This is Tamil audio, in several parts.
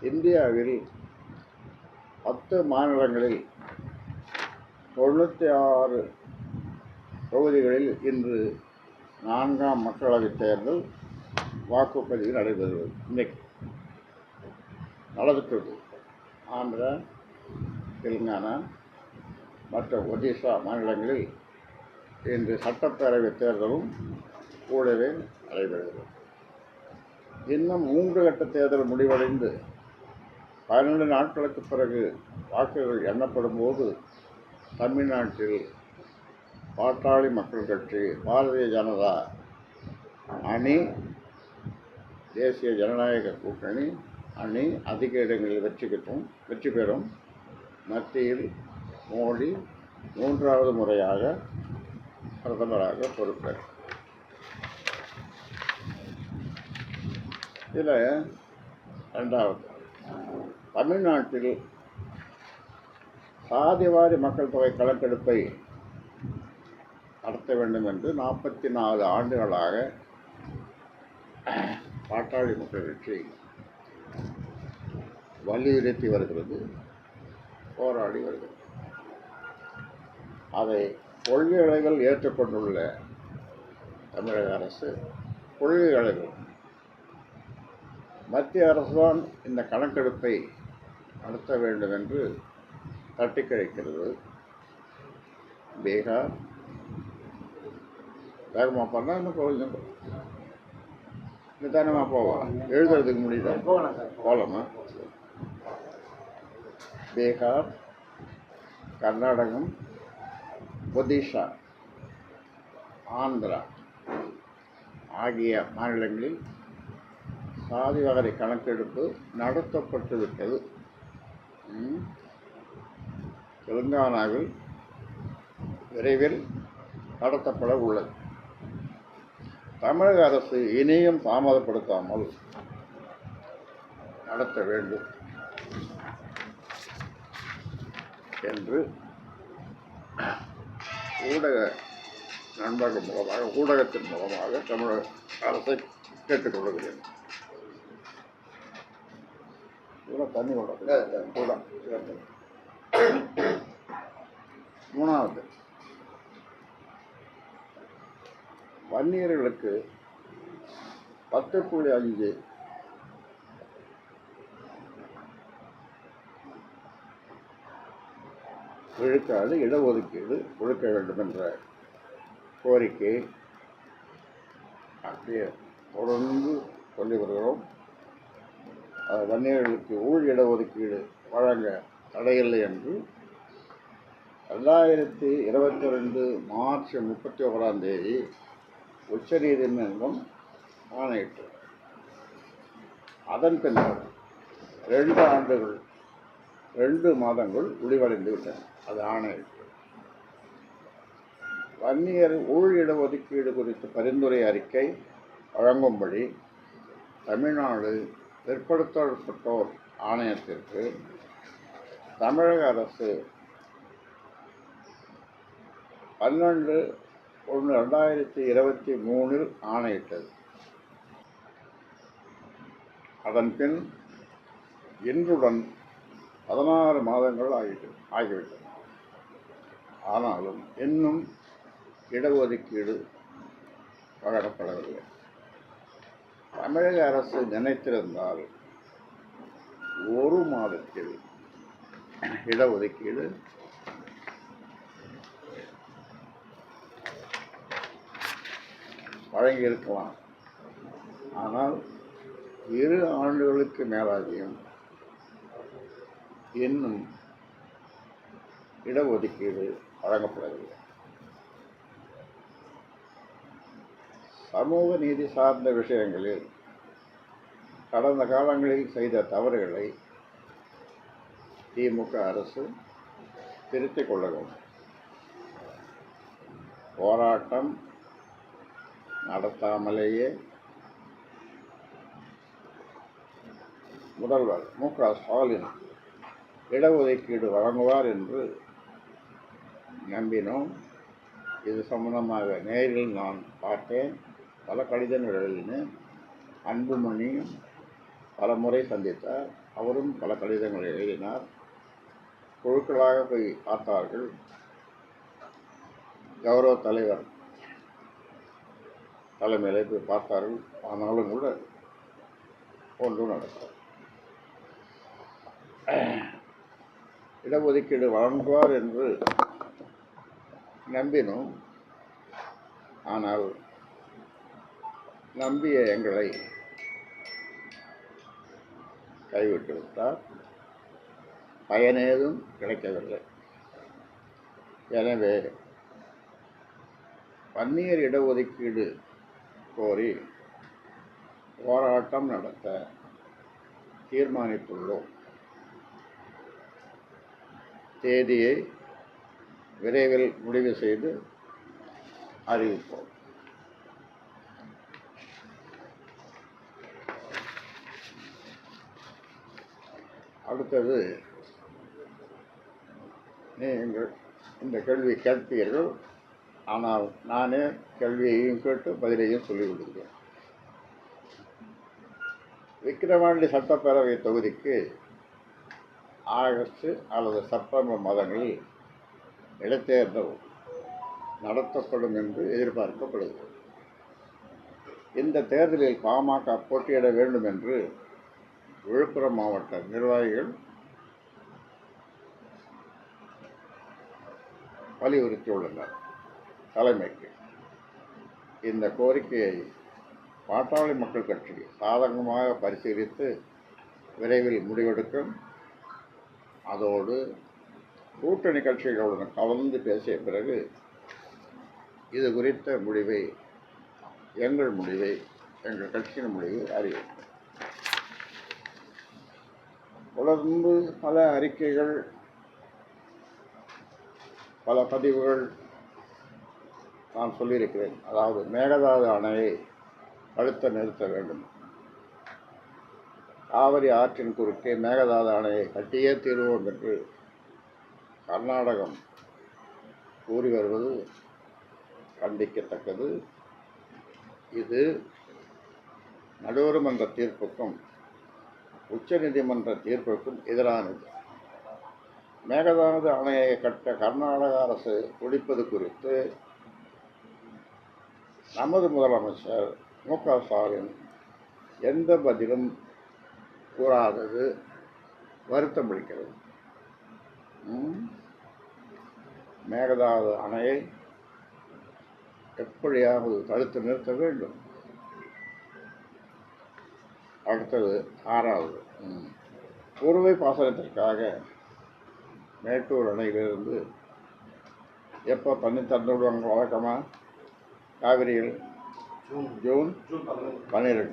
இந்தியாவில் 10 மாநிலங்களில் 96 தொகுதிகளில் இன்று 4ஆம் மக்களவைத் தேர்தல் வாக்குப்பதிவு நடைபெறுவது இன்றைக்கு நடந்துட்டு. ஆந்திரா, தெலுங்கானா மற்றும் ஒடிசா மாநிலங்களில் இன்று சட்டப்பேரவை தேர்தலும் கூடவே நடைபெறுகிறது. இன்னும் 3 கட்ட தேர்தல் முடிவடைந்து 12 நாட்களுக்கு பிறகு வாக்குகள் எண்ணப்படும் போது தமிழ்நாட்டில் பாட்டாளி மக்கள் கட்சி, பாரதிய ஜனதா அணி, தேசிய ஜனநாயக கூட்டணி அணி அதிக இடங்களில் வெற்றி பெறும். மத்தியில் மோடி 3வது முறையாக பிரதமராக பொறுப்பேற்றார். இதில் 2வது, தமிழ்நாட்டில் சாதிவாரி மக்கள் தொகை கணக்கெடுப்பை நடத்த வேண்டும் என்று 44 ஆண்டுகளாக பாட்டாளி மக்கள் கட்சி வலியுறுத்தி வருகிறது, போராடி வருகிறது. அதை கொள்கை அளவில் ஏற்றுக்கொண்டுள்ள தமிழக அரசு கொள்கை அளவில் மத்திய அரசுதான் இந்த கணக்கெடுப்பை நடத்த வேண்டும் என்று தட்டி கழிக்கிறது. பீகார் வேகமாக பண்ணால் இன்னும் கொஞ்சம் நிதானமாக போகலாம், எழுதுறதுக்கு முடியல, போகலாமா? பீகார், கர்நாடகம், ஒடிசா, ஆந்திரா ஆகிய மாநிலங்களில் சாதிவாரி கணக்கெடுப்பு நடத்தப்பட்டுவிட்டது. தெலுங்கானாவில் விரைவில் நடத்தப்பட உள்ளது. தமிழக அரசு இனியும் தாமதப்படுத்தாமல் நடத்த வேண்டும் என்று ஊடக நண்பர்கள் மூலமாக, ஊடகத்தின் மூலமாக தமிழக அரசை கேட்டுக்கொள்கிறேன். தண்ணி கூட. 3வது, வன்னியர்களுக்கு 10.5 விழுக்காடு இடஒதுக்கீடு கொடுக்க வேண்டும் என்ற கோரிக்கை அப்படியே தொடர்ந்து சொல்லி வருகிறோம். வன்னியர்களுக்கு உள் இடஒதுக்கீடு வழங்க தடையில்லை என்று 2022 மார்ச் 31ஆம் தேதி உச்சநீதிமன்றம் ஆணையிட்டது. அதன் பின்னர் 2 மாதங்கள் முடிவடைந்து விட்டன. அது ஆணையிட்டு வன்னியர் உள் இடஒதுக்கீடு குறித்து பரிந்துரை அறிக்கை வழங்கும்படி தமிழ்நாடு பிற்படுத்தப்பட்டோர் ஆணையத்திற்கு தமிழக அரசு 12/1/2023 ஆணையிட்டது. அதன் பின் இன்றுடன் 16 மாதங்கள் ஆகிவிட்டன. ஆனாலும் இன்னும் இடஒதுக்கீடு வழங்கப்படவில்லை. தமிழக அரசு நினைத்திருந்தால் 1 மாதத்தில் இடஒதுக்கீடு வழங்கியிருக்கலாம். ஆனால் 2 ஆண்டுகளுக்கு மேலாகியும் இன்னும் இடஒதுக்கீடு வழங்கப்படவில்லை. சமூக நீதி சார்ந்த விஷயங்களில் கடந்த காலங்களில் செய்த தவறுகளை திமுக அரசு திருத்திக் கொள்ள வேண்டும். போராட்டம் நடத்தாமலேயே முதல்வர் மு.க. ஸ்டாலின் இடஒதுக்கீடு வழங்குவார் என்று நம்பினோம். இது சம்பந்தமாக நேரில் நான் பார்த்தேன், பல கடிதங்கள் எழுதினேன். அன்புமணி பல முறை சந்தித்தார். அவரும் பல கடிதங்களை எழுதினார். குழுக்களாக போய் பார்த்தார்கள். கௌரவ தலைவர் தலைமையிலே போய் பார்த்தார்கள். ஆனாலும் கூட ஒன்றும் நடக்கும். இடஒதுக்கீடு வழங்குவார் என்று நம்பினோம். ஆனால் நம்பிய எங்களை கைவிட்டு விட்டார். பயனேதும் கிடைக்கவில்லை. எனவே வன்னியர் இடஒதுக்கீடு கோரி போராட்டம் நடத்த தீர்மானித்துள்ளோம். தேதியை விரைவில் முடிவு செய்து அறிவிப்போம். அடுத்தது, நீங்கள் இந்த கேள்வி கேட்பீர்கள். ஆனால் நானே கேள்வியையும் கேட்டு பதிலையும் சொல்லிவிடுகிறேன். விக்கிரவாண்டி சட்டப்பேரவை தொகுதிக்கு ஆகஸ்ட் அல்லது செப்டம்பர் மாதங்களில் இடைத்தேர்தல் நடத்தப்படும் என்று எதிர்பார்க்கப்படுகிறது. இந்த தேர்தலில் பாமக போட்டியிட வேண்டும் என்று விழுப்புரம் மாவட்ட நிர்வாகிகள் வலியுறுத்தியுள்ளனர். தலைமைக்கு இந்த கோரிக்கையை பாட்டாளி மக்கள் கட்சி சாதகமாக பரிசீலித்து விரைவில் முடிவெடுக்கும். அதோடு கூட்டணி கட்சிகளுடன் கலந்து பேசிய பிறகு இது குறித்த முடிவை எங்கள் கட்சியின் முடிவை அறிவிக்கும். தொடர்ந்து பல அறிக்கைகள், பல பதிவுகள் நான் சொல்லியிருக்கிறேன். அதாவது மேகதாது அணையை தடுத்து நிறுத்த வேண்டும், காவிரி ஆற்றின் குறுக்கே மேகதாது அணையை கட்டியே தீர்வோம் என்று கர்நாடகம் கூறி வருவது கண்டிக்கத்தக்கது. இது நடுவர் மன்ற தீர்ப்புக்கும் உச்சநீதிமன்ற தீர்ப்புக்கும் எதிரானது. மேகதாது அணையை கட்ட கர்நாடக அரசு துடிப்பது குறித்து நமது முதலமைச்சர் மு.க. ஸ்டாலின் எந்த பதிலும் கூறாதது வருத்தம் அளிக்கிறது. மேகதாது அணையை எப்படியாவது தடுத்து நிறுத்த வேண்டும். அடுத்தது 6வது, குறுவை பாசனத்திற்காக மேட்டூர் அணையிலிருந்து எப்போ தண்ணி திறந்து விடுவாங்க வழக்கமாக? காவிரியில் ஜூன் 12.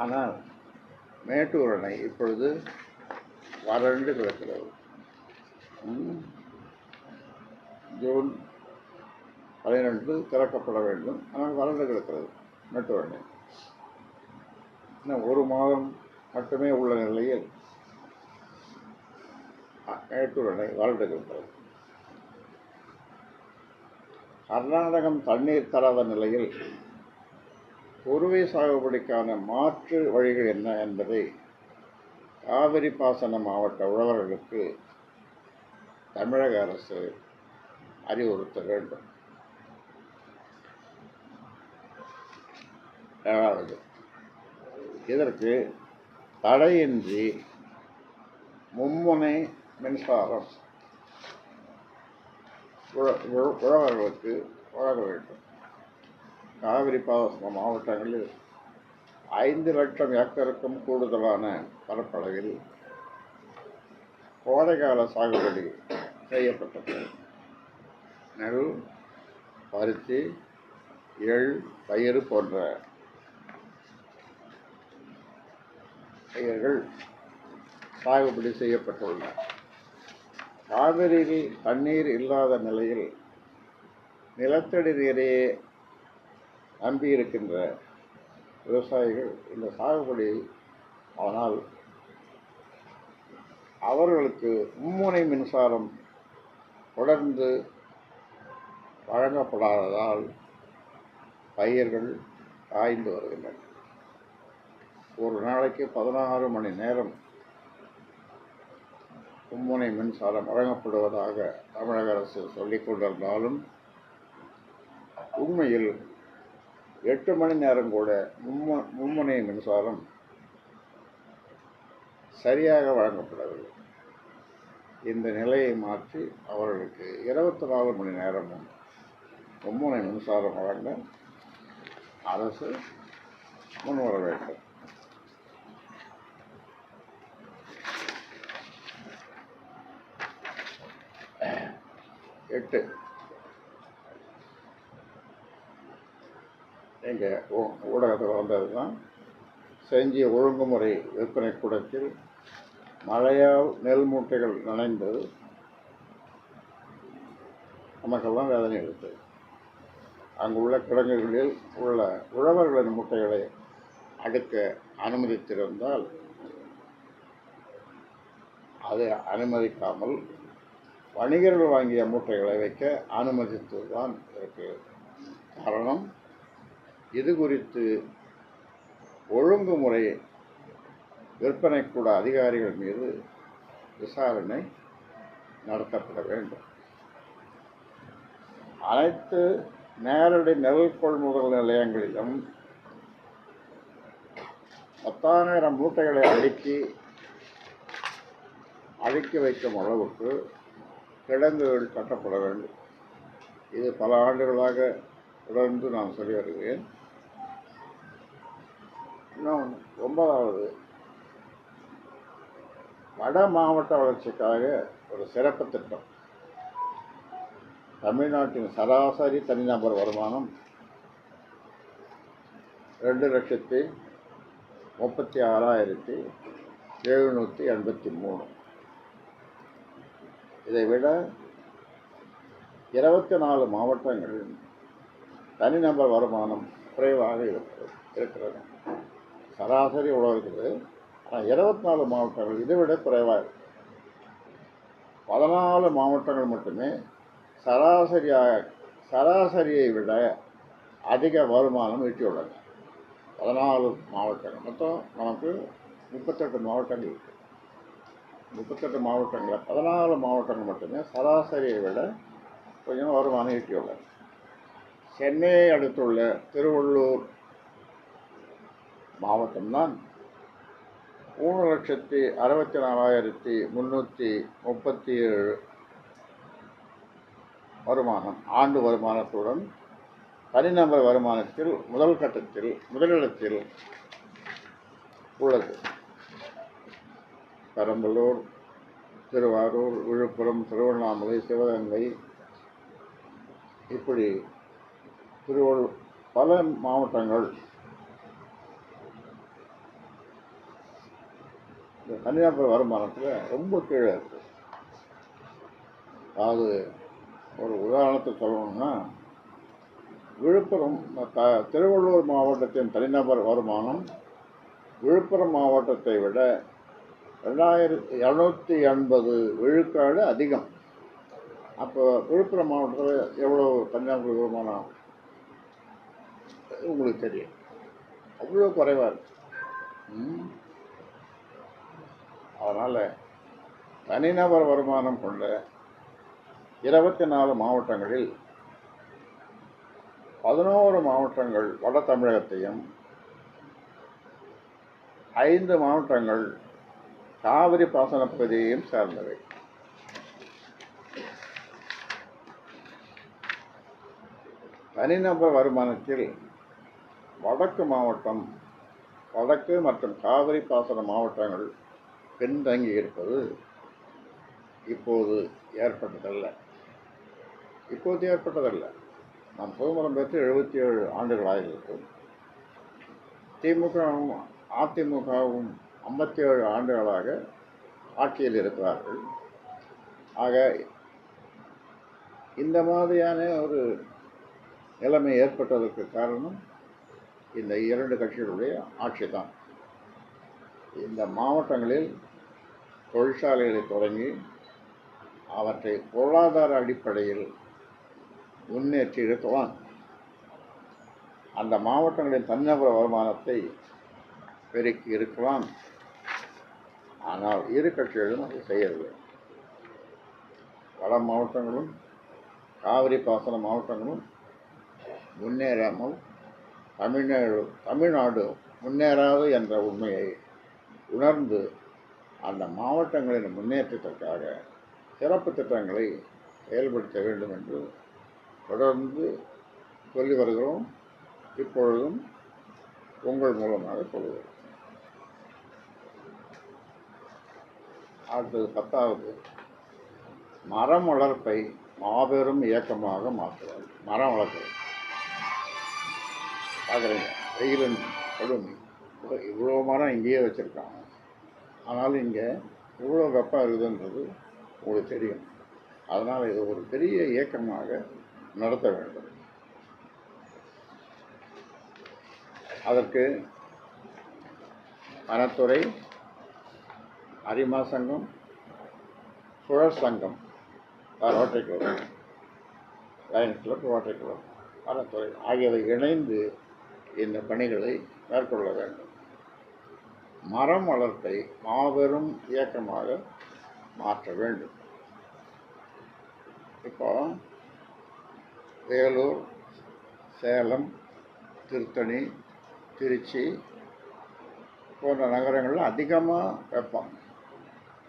ஆனால் மேட்டூர் அணை இப்பொழுது வறண்டு கிடக்கிறது. ஜூன் 12 திறக்கப்பட வேண்டும். ஆனால் வறண்டு கிடக்கிறது மேட்டூர் அணை. இன்னும் 1 மாதம் மட்டுமே உள்ள நிலையில் மேட்டூர் அணை வறண்டு கிடக்கிறது. கர்நாடகம் தண்ணீர் தராத நிலையில் குறுவை சாகுபடிக்கான மாற்று வழிகள் என்ன என்பதை காவிரி பாசன மாவட்ட உழவர்களுக்கு தமிழக அரசு அறிவுறுத்த வேண்டும். 7வது, இதற்கு தடையின்றி மும்முனை மின்சாரம் உழவர்களுக்கு வழங்க வேண்டும். காவிரி பாசன மாவட்டங்களில் 5 லட்சம் ஏக்கருக்கும் கூடுதலான பரப்பளவில் கோடைகால சாகுபடி செய்யப்பட்டது. நெல், பருத்தி, எள், பயிறு போன்ற பயிர்கள் சாகுபடி செய்யப்பட்டுள்ளன. காவிரியில் தண்ணீர் இல்லாத நிலையில் நிலத்தடி நீரையே நம்பியிருக்கின்ற விவசாயிகள் இந்த சாகுபடி, ஆனால் அவர்களுக்கு மும்முனை மின்சாரம் தொடர்ந்து வழங்கப்படாததால் பயிர்கள் காய்ந்து வருகின்றன. ஒரு நாளைக்கு 16 மணி நேரம் மும்முனை மின்சாரம் வழங்கப்படுவதாக தமிழக அரசு சொல்லிக் கொண்டிருந்தாலும் உண்மையில் 8 மணி நேரம் கூட மும்முனை மின்சாரம் சரியாக வழங்கப்படவில்லை. இந்த நிலையை மாற்றி அவர்களுக்கு 24 மணி நேரமும் மும்முனை மின்சாரம் வழங்க அரசு முன்வர வேண்டும். எட்டு, எங்கள் ஊடகத்தில் வந்தது தான், செஞ்சி ஒழுங்குமுறை விற்பனை கூடத்தில் மழையால் நெல் மூட்டைகள் நனைந்தது நமக்கெல்லாம் வேதனை எடுத்தது. அங்குள்ள கிடங்குகளில் உள்ள உழவர்களின் மூட்டைகளை அடுக்க அனுமதித்திருந்தால் அதை அனுமதிக்காமல் வணிகர்கள் வாங்கிய மூட்டைகளை வைக்க அனுமதித்துதான் இருக்கிறது. காரணம், இது குறித்து ஒழுங்குமுறை விற்பனை கூட அதிகாரிகள் மீது விசாரணை நடத்தப்பட வேண்டும். அனைத்து நேரடி நெல் கொள்முதல் நிலையங்களிலும் 10,000 மூட்டைகளை அடுக்கி வைக்கும் அளவுக்கு கிடங்குகள் கட்டப்பட வேண்டும். இது பல ஆண்டுகளாக தொடர்ந்து நான் சொல்லி வருகிறேன். இன்னும் 9வது, வட மாவட்ட வளர்ச்சிக்காக ஒரு சிறப்பு திட்டம். தமிழ்நாட்டின் சராசரி தனிநபர் வருமானம் 2,36,783. இதைவிட 24 மாவட்டங்களில் தனிநபர் வருமானம் குறைவாக இருக்கிறது. சராசரி உலகத்தில், ஆனால் 24 மாவட்டங்கள் இதைவிட குறைவாக இருக்கு. 14 மாவட்டங்கள் மட்டுமே சராசரியை விட அதிக வருமானம் ஈட்டியுள்ளன. 14 மாவட்டங்கள், மொத்தம் நமக்கு 38 மாவட்டங்கள் இருக்குது. 38 மாவட்டங்களில் 14 மாவட்டங்கள் மட்டுமே சராசரியை விட கொஞ்சம் வருமானம் ஈட்டியுள்ளன. சென்னையை அடுத்துள்ள திருவள்ளூர் மாவட்டம்தான் 3,64,337 வருமானம், ஆண்டு வருமானத்துடன் தனிநபர் வருமானத்தில் முதலிடத்தில் உள்ளது. பெரம்பலூர், திருவாரூர், விழுப்புரம், திருவண்ணாமலை, சிவகங்கை, இப்படி பல மாவட்டங்கள் இந்த தனிநபர் வருமானத்தில் ரொம்ப கீழே இருக்குது. அதாவது ஒரு உதாரணத்தை சொல்லணும்னா, திருவள்ளூர் மாவட்டத்தின் தனிநபர் வருமானம் விழுப்புரம் மாவட்டத்தை விட 2,280 விழுக்காடு அதிகம். அப்போ விழுப்புரம் மாவட்டத்தில் எவ்வளோ தனிநபர் வருமானம் உங்களுக்கு தெரியும், அவ்வளோ குறைவாக இருக்கு. அதனால் தனிநபர் வருமானம் கொண்ட 24 மாவட்டங்களில் 11 மாவட்டங்கள் வட தமிழகத்தையும் 5 மாவட்டங்கள் காவிரி பாசன பகுதியையும் சார்ந்தவை. தனிநபர் வருமானத்தில் வடக்கு மற்றும் காவிரி பாசன மாவட்டங்கள் பின்தங்கி இருப்பது இப்போது ஏற்பட்டதல்ல. நாம் சுதந்திரம் பெற்று 77 ஆண்டுகள் ஆகியிருக்கும். திமுகவும் அதிமுகவும் 57 ஆண்டுகளாக ஆட்சியில் இருக்கிறார்கள். ஆக இந்த மாதிரியான ஒரு நிலைமை ஏற்பட்டதற்கு காரணம் இந்த 2 கட்சிகளுடைய ஆட்சி தான். இந்த மாவட்டங்களில் தொழிற்சாலைகளை தொடங்கி அவற்றை பொருளாதார அடிப்படையில் முன்னேற்றி இருக்கலாம். அந்த மாவட்டங்களின் தனிநபர் வருமானத்தை பெருக்கி இருக்கலாம். ஆனால் இரு கட்சிகளும் அதை செய்யவில்லை. பல மாவட்டங்களும் காவிரி பாசன மாவட்டங்களும் முன்னேறாமல் தமிழ்நாடு முன்னேறாது என்ற உண்மையை உணர்ந்து அந்த மாவட்டங்களின் முன்னேற்றத்திற்காக சிறப்பு திட்டங்களை செயல்படுத்த வேண்டும் என்று தொடர்ந்து சொல்லி வருகிறோம். இப்பொழுதும் உங்கள் மூலமாக சொல்லுகிறோம். அடுத்தது 10வது, மரம் வளர்ப்பை மாபெரும் இயக்கமாக மாற்றுவார். மரம் வளர்க்குறது பார்க்குறீங்க, வெயிலின் கடுமை, இவ்வளோ மரம் இங்கேயே வச்சுருக்காங்க. ஆனாலும் இங்கே இவ்வளோ வெப்பம் இருக்குதுன்றது உங்களுக்கு தெரியும். அதனால் இது ஒரு பெரிய இயக்கமாக நடத்த வேண்டும். அதற்கு வனத்துறை, அரிமா சங்கம், சுழற் சங்கம், rotary club, Lions club, rotary club, வனத்துறை ஆகியவை இணைந்து இந்த பணிகளை மேற்கொள்ள வேண்டும். மரம் வளர்ப்பை மாபெரும் இயக்கமாக மாற்ற வேண்டும். இப்போ வேலூர், சேலம், திருத்தணி, திருச்சி போன்ற நகரங்களில் அதிகமாக வெப்பம்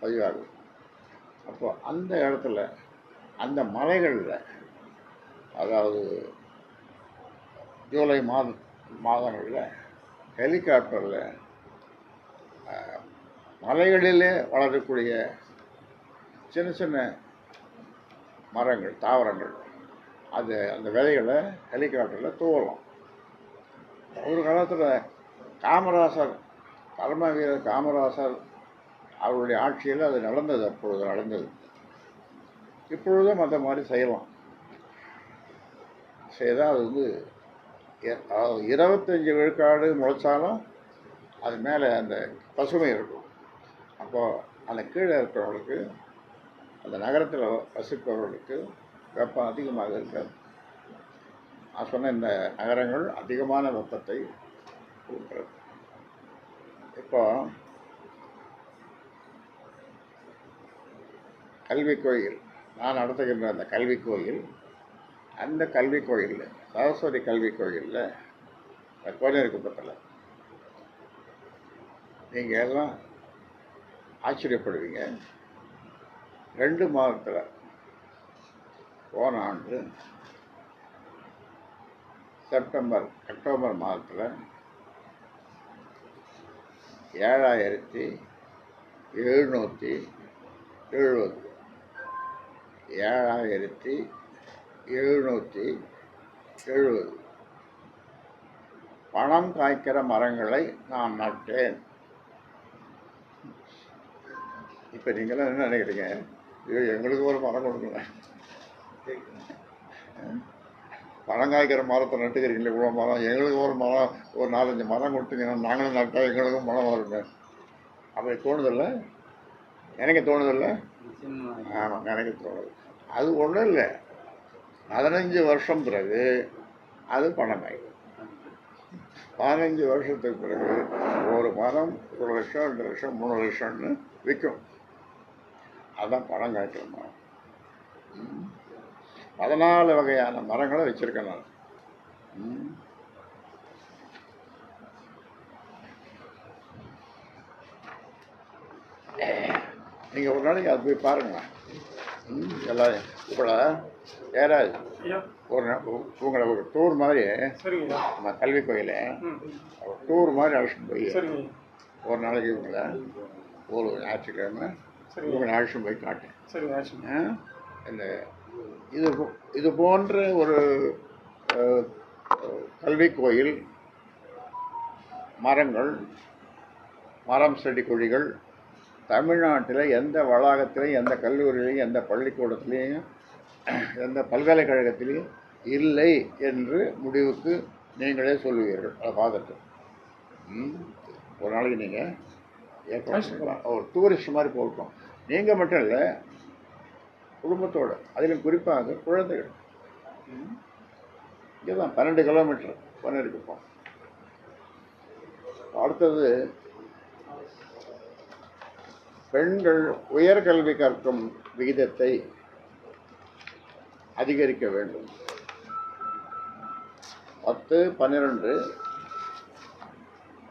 பதிவாகுது. அப்போ அந்த இடத்துல, அந்த மலைகளில், அதாவது ஜூலை மாதங்களில் ஹெலிகாப்டரில் மலைகளிலே வளரக்கூடிய சின்ன சின்ன மரங்கள், தாவரங்கள், அந்த விதைகளை ஹெலிகாப்டரில் தூவலாம். ஒரு காலத்தில் காமராசர், தலைமை வீரர் காமராசர் அவருடைய ஆட்சியில் அது நடந்தது. அப்பொழுது நடந்தது. இப்பொழுதும் அந்த மாதிரி செய்யலாம். செய்தால் அது 25 விழுக்காடு முளைச்சாலும் அது மேலே அந்த பசுமை இருக்கும். அப்போது அந்த கீழே இருக்கிறவங்களுக்கு, அந்த நகரத்தில் வசிப்பவர்களுக்கு வெப்பம் அதிகமாக இருக்காது. நான் சொன்ன இந்த நகரங்கள் அதிகமான வெப்பத்தை கொடுக்கிறது. இப்போ கல்வி கோயில், நான் நடத்துகின்ற அந்த கல்வி கோயில், அந்த கல்வி கோயிலில், சரஸ்வதி கல்வி கோயிலில், கோனேரி குப்பத்தில், நீங்கள் எல்லாம் ஆச்சரியப்படுவீங்க. 2 மாதத்தில், போன ஆண்டு அக்டோபர் மாதத்தில் 7,770 7,770 பழம் காய்க்கிற மரங்களை நான் நட்டேன். இப்போ நீங்களாம் என்ன நினைக்கிறீங்க? ஐயோ, எங்களுக்கு ஒரு மரம் கொடுக்கல, பழம் காய்க்கிற மரத்தை நட்டுக்கிறீங்களே இவ்வளோ மரம், எங்களுக்கு ஒரு மரம், ஒரு 4-5 மரம் கொடுத்தீங்கன்னா நாங்களும் நட்டால் எங்களுக்கும் மரம் வருங்க. அப்படி தோணுதில்லை? எனக்கு தோணுதில்லை? ஆமாம், எனக்கு தோணுது. அது ஒன்றும் இல்லை, 15 வருஷம் பிறகு அது பணம் காய்க்கும். 15 வருஷத்துக்கு பிறகு ஒரு மரம் 1 லட்சம், 2 லட்சம், 3 லட்சம்னு விற்கும். அதுதான் பழம் காய்க்கிற மரம். 14 வகையான மரங்களை வச்சுருக்கேன் நான். நீங்கள் ஒரு நாளைக்கு அது போய் பாருங்களேன். எல்லாரும் இப்போ யாராவது உங்களை ஒரு டூர் மாதிரி, நம்ம கல்வி கோயில டூர் மாதிரி அழைச்சிட்டு போய் ஒரு நாளைக்கு இவங்களை ஒரு ஞாயிற்றுக்கிழமை இவங்களை அழைச்சிட்டு போய் காட்டேன். இந்த இது போன்ற ஒரு கல்வி கோயில், மரம் செடி கொடிகள் தமிழ்நாட்டில் எந்த வளாகத்திலையும், எந்த கல்லூரியிலையும், எந்த பள்ளிக்கூடத்திலையும், எந்த பல்கலைக்கழகத்திலையும் இல்லை என்று முடிவுக்கு நீங்களே சொல்லுவீர்கள். அதை பார்த்துட்டு ஒரு நாளைக்கு நீங்கள் ஒரு டூரிஸ்ட் மாதிரி போகட்டும். நீங்கள் மட்டும் இல்லை, குடும்பத்தோடு, அதிலும் குறிப்பாக குழந்தைகள். இங்கே தான் 12 கிலோமீட்டர் பொன்னேரிக்கு போகும். அடுத்தது, பெண்கள் உயர்கல்வி கற்கும் விகிதத்தை அதிகரிக்க வேண்டும். 10, 12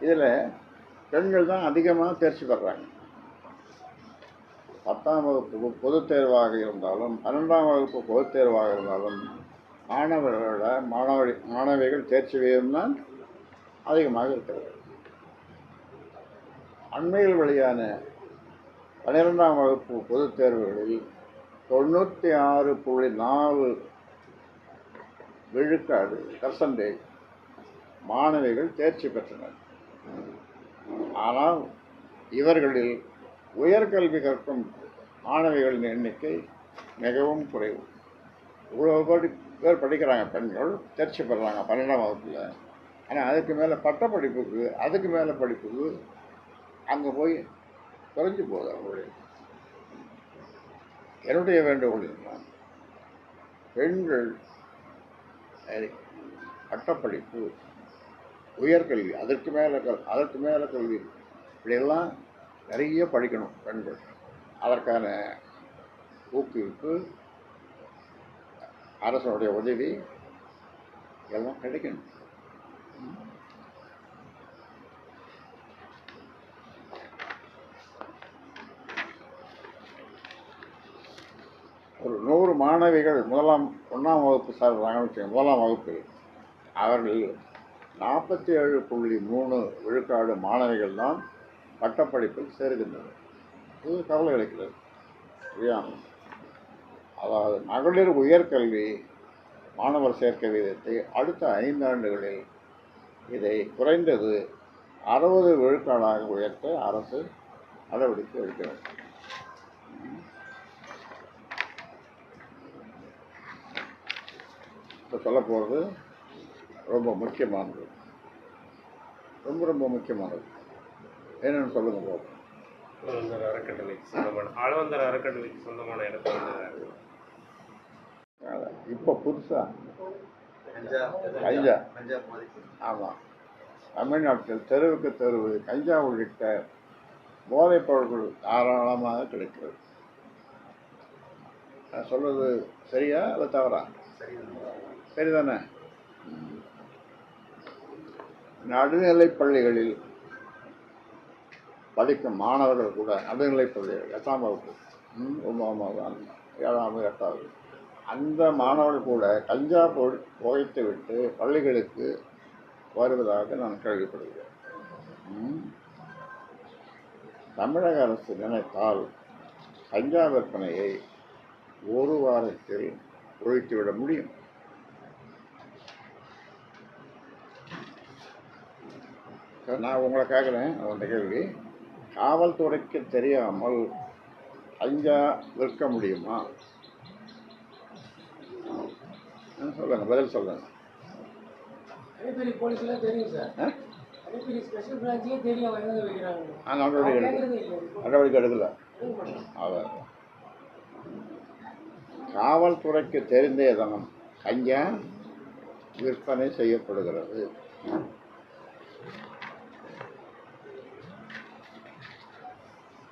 இதில் பெண்கள் தான் அதிகமாக தேர்ச்சி பெறாங்க. 10ஆம் வகுப்பு பொதுத் தேர்வாக இருந்தாலும் 12ஆம் வகுப்பு பொதுத் தேர்வாக இருந்தாலும் மாணவர்களோட மாணவிகள் தேர்ச்சி விகிதம்தான் அதிகமாக இருக்கிறது. அண்மையில் வெளியான 12ஆம் வகுப்பு பொதுத் தேர்வுகளில் 96.4 விழுக்காடு % மாணவிகள் தேர்ச்சி பெற்றனர். ஆனால் இவர்களில் உயர்கல்வி கற்கும் மாணவிகளின் எண்ணிக்கை மிகவும் குறைவு. இவ்வளோ பேர் படிக்கிறாங்க, பெண்கள் தேர்ச்சி பெறாங்க 12ஆம் வகுப்பில். ஆனால் அதுக்கு மேலே பட்டப்படிப்புக்கு, அதுக்கு மேலே படிப்புக்கு அங்கே போய் குறைஞ்சி போகுது அவங்களுடைய. என்னுடைய வேண்டுகோள் என்ன, பெண்கள் பட்டப்படிப்பு, உயர்கல்வி, அதற்கு மேலே கல்வி, இப்படியெல்லாம் நிறைய படிக்கணும் பெண்கள். அதற்கான ஊக்குவிப்பு, அரசனுடைய உதவி எல்லாம் கிடைக்கணும். ஒரு 100 மாணவிகள் 1ஆம் வகுப்பு சார்ந்தாங்கன்னு வச்சுக்கோங்க. 1ஆம் வகுப்பில் அவர்கள் 47.3 விழுக்காடு மாணவிகள் தான் பட்டப்படிப்பில் சேருகின்றனர். இது கவலை அளிக்கிறது. சரியா? அதாவது மகளிர் உயர்கல்வி மாணவர் சேர்க்கை விகிதத்தை அடுத்த 5 ஆண்டுகளில் இதை குறைந்தது 60 விழுக்காடாக உயர்த்த அரசு நடவடிக்கை எடுக்க வேண்டும். இப்போ சொல்ல போகிறது ரொம்ப முக்கியமானது, ரொம்ப முக்கியமானது. என்னென்னு சொல்லுங்க போதும். அறக்கட்டளைக்கு சொந்தமான இடத்துல இப்போ புதுசாக கஞ்சா, ஆமாம், தமிழ்நாட்டில் தெருவுக்கு தெருவு கஞ்சா உள்ளிட்ட போதைப் பொருட்கள் தாராளமாக கிடைக்கிறது. நான் சொல்வது சரியா இல்லை தவறா? சரிதானே? நடுநிலைப் பள்ளிகளில் படிக்கும் மாணவர்கள் கூட, நடுநிலைப் பள்ளிகள் 8ஆம் வகுப்பு, 9ஆம், 7ஆம், 8ஆவது, அந்த மாணவர்கள் கூட கஞ்சா புகைத்து விட்டு பள்ளிகளுக்கு வருவதாக நான் கேள்விப்படுகிறேன். தமிழக அரசு நினைத்தால் கஞ்சா விற்பனையை ஒரு வாரத்தில் ஒழித்துவிட முடியும். நான் உங்களை கேட்குறேன் அந்த கேள்வி, காவல்துறைக்கு தெரியாமல் கஞ்சா விற்க முடியுமா? சொல்லுங்க, பதில் சொல்லுங்க. நடவடிக்கை எடுக்கல. அதான் காவல்துறைக்கு தெரிந்தே தான் கஞ்சா விற்பனை செய்யப்படுகிறது.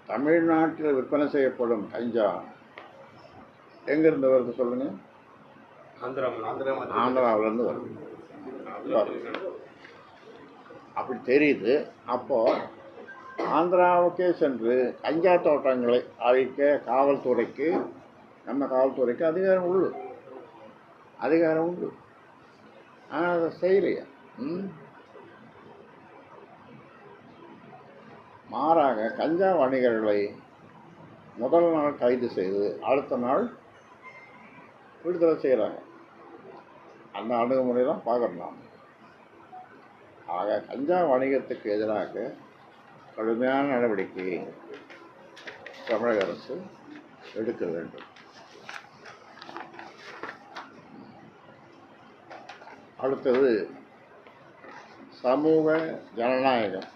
தமிழ்நாட்டில் விற்பனை செய்யப்படும் கஞ்சா எங்கிருந்து வருது சொல்லுங்க? ஆந்திராவிலேருந்து வருது. அப்படி தெரியுது. அப்போ ஆந்திராவுக்கே சென்று கஞ்சா தோட்டங்களை அழிக்க காவல்துறைக்கு, நம்ம காவல்துறைக்கு அதிகாரம் உண்டு. ஆனால் அதை செய்யலையா? மாறாக கஞ்சா வணிகர்களை முதல் நாள் கைது செய்து அடுத்த நாள் விடுதலை செய்கிறாங்க. அந்த அணுகுமுறை தான் பார்க்குறோம் நாம். ஆக கஞ்சா வணிகத்துக்கு எதிராக கடுமையான நடவடிக்கை தமிழக அரசு எடுக்க வேண்டும். அடுத்தது சமூக ஜனநாயகம்.